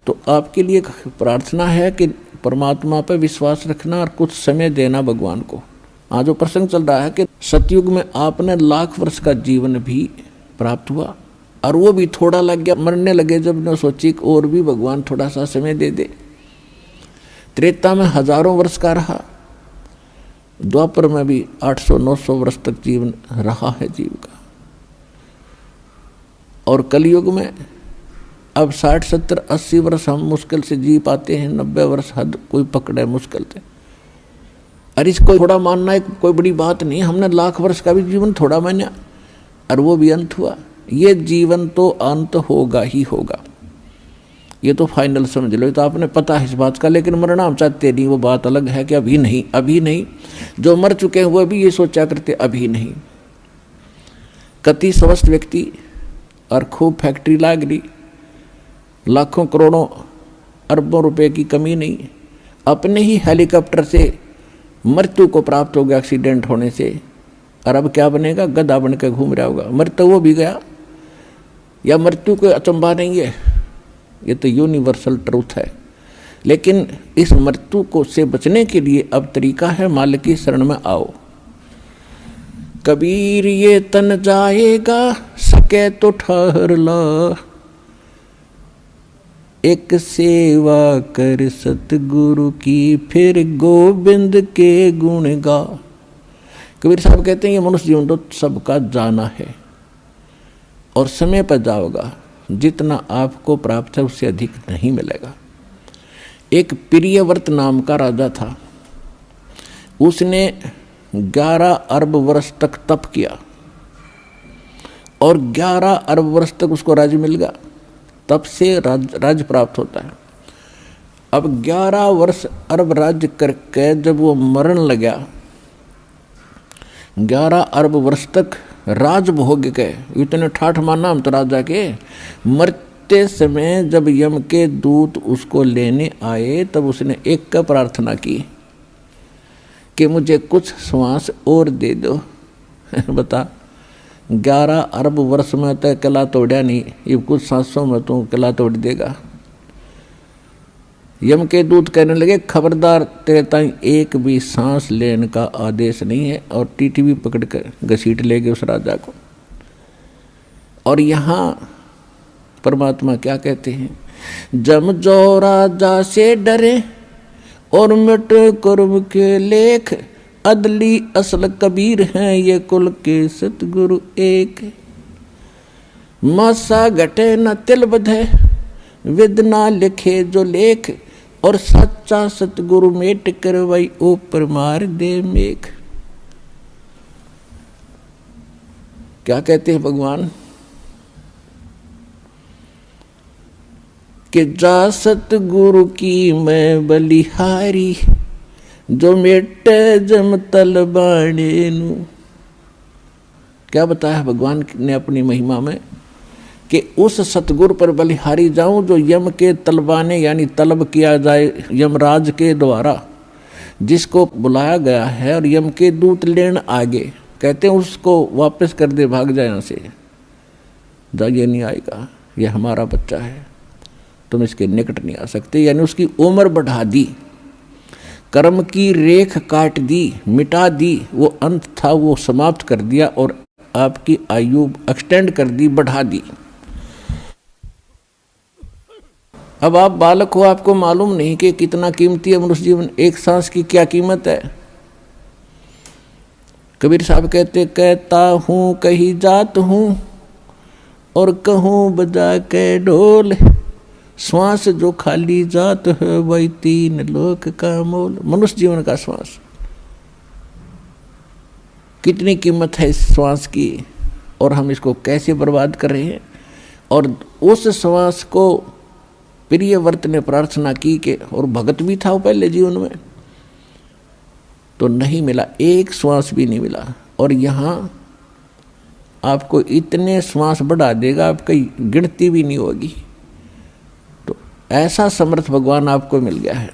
तो आपके लिए प्रार्थना है कि परमात्मा पर विश्वास रखना और कुछ समय देना भगवान को। आज जो प्रसंग चल रहा है कि सतयुग में आपने लाख वर्ष का जीवन भी प्राप्त हुआ और वो भी थोड़ा लग गया, मरने लगे जब ने सोची और भी भगवान थोड़ा सा समय दे दे। त्रेता में हजारों वर्ष का रहा, द्वापर में भी 800-900 वर्ष तक जीवन रहा है जीव का, और कलयुग में अब 60-70-80 वर्ष हम मुश्किल से जी पाते हैं, 90 वर्ष हद कोई पकड़े मुश्किल से। अरे इसको थोड़ा मानना एक कोई बड़ी बात नहीं, हमने लाख वर्ष का भी जीवन थोड़ा माना और वो भी अंत हुआ। ये जीवन तो अंत होगा ही होगा, ये तो फाइनल समझ लो, ये तो आपने पता है इस बात का। लेकिन मरना हम चाहते नहीं, वो बात अलग है कि अभी नहीं, अभी नहीं। जो मर चुके हैं वो भी ये सोचा करते अभी नहीं। कति स्वस्थ व्यक्ति और खूब फैक्ट्री लाग रही, लाखों करोड़ों अरबों रुपए की कमी नहीं, अपने ही हेलीकॉप्टर से मृत्यु को प्राप्त हो गया एक्सीडेंट होने से, और अब क्या बनेगा, गधा बन के घूम रहा होगा। मृत्यु वो भी गया, या मृत्यु कोई अचंभा नहीं है, ये तो यूनिवर्सल ट्रूथ है। लेकिन इस मृत्यु को से बचने के लिए अब तरीका है, मालिक की शरण में आओ। कबीर ये तन जाएगा, सके तो ठहर ला, एक सेवा कर सतगुरु की, फिर गोविंद के गुण गा। कबीर साहब कहते हैं ये मनुष्य जीवन तो सबका जाना है और समय पर जाओगा, जितना आपको प्राप्त है उससे अधिक नहीं मिलेगा। एक प्रियव्रत नाम का राजा था, उसने 11 अरब वर्ष तक तप किया और 11 अरब वर्ष तक उसको राज्य मिल गया। तप से राज्य प्राप्त होता है। अब 11 वर्ष अरब राज्य करके जब वो मरण लगा, 11 अरब वर्ष तक राज भोग के इतने ठाठ माना हम तो राजा के। मरते समय जब यम के दूत उसको लेने आए तब उसने एक का प्रार्थना की कि मुझे कुछ श्वास और दे दो। बता, 11 अरब वर्ष में तो किला तोड़ा नहीं, ये कुछ सांसों में तो किला तोड़ देगा। यम के दूत कहने लगे खबरदार, तेरे ताई एक भी सांस लेने का आदेश नहीं है, और टीटी भी पकड़ कर घसीट ले गए उस राजा को। और यहाँ परमात्मा क्या कहते हैं, जम जो राजा से डरे और मिट कर्म के लेख, अदली असल कबीर हैं ये कुल के सतगुरु एक। मासा घटे न तिल बधे, विद ना लिखे जो लेख, और सच्चा सतगुरु मेट करवाई ऊपर मार दे मेघ। क्या कहते हैं भगवान कि जा सतगुरु की मैं बलिहारी, जो मेटे जम तल बाणे नू। क्या बताया भगवान ने अपनी महिमा में कि उस सतगुरु पर बलिहारी जाऊं जो यम के तलबाने यानी तलब किया जाए यमराज के द्वारा, जिसको बुलाया गया है और यम के दूत लेन आगे, कहते हैं उसको वापस कर दे, भाग जाए यहाँ से, ये नहीं आएगा, ये हमारा बच्चा है, तुम इसके निकट नहीं आ सकते। यानी उसकी उम्र बढ़ा दी, कर्म की रेख काट दी, मिटा दी, वो अंत था वो समाप्त कर दिया और आपकी आयु एक्सटेंड कर दी, बढ़ा दी। अब आप बालक हो, आपको मालूम नहीं कि कितना कीमती है मनुष्य जीवन, एक सांस की क्या कीमत है। कबीर साहब कहते, कहता हूँ कहीं जात हूँ और कहूँ बजा के ढोल, श्वास जो खाली जात है वही 3 लोक का मोल। मनुष्य जीवन का श्वास, कितनी कीमत है इस श्वास की, और हम इसको कैसे बर्बाद कर रहे हैं। और उस श्वास को प्रियव्रत ने प्रार्थना की कि, और भगत भी था वो पहले जीवन में, तो नहीं मिला, एक श्वास भी नहीं मिला। और यहाँ आपको इतने श्वास बढ़ा देगा, आपकी गिनती भी नहीं होगी। तो ऐसा समर्थ भगवान आपको मिल गया है।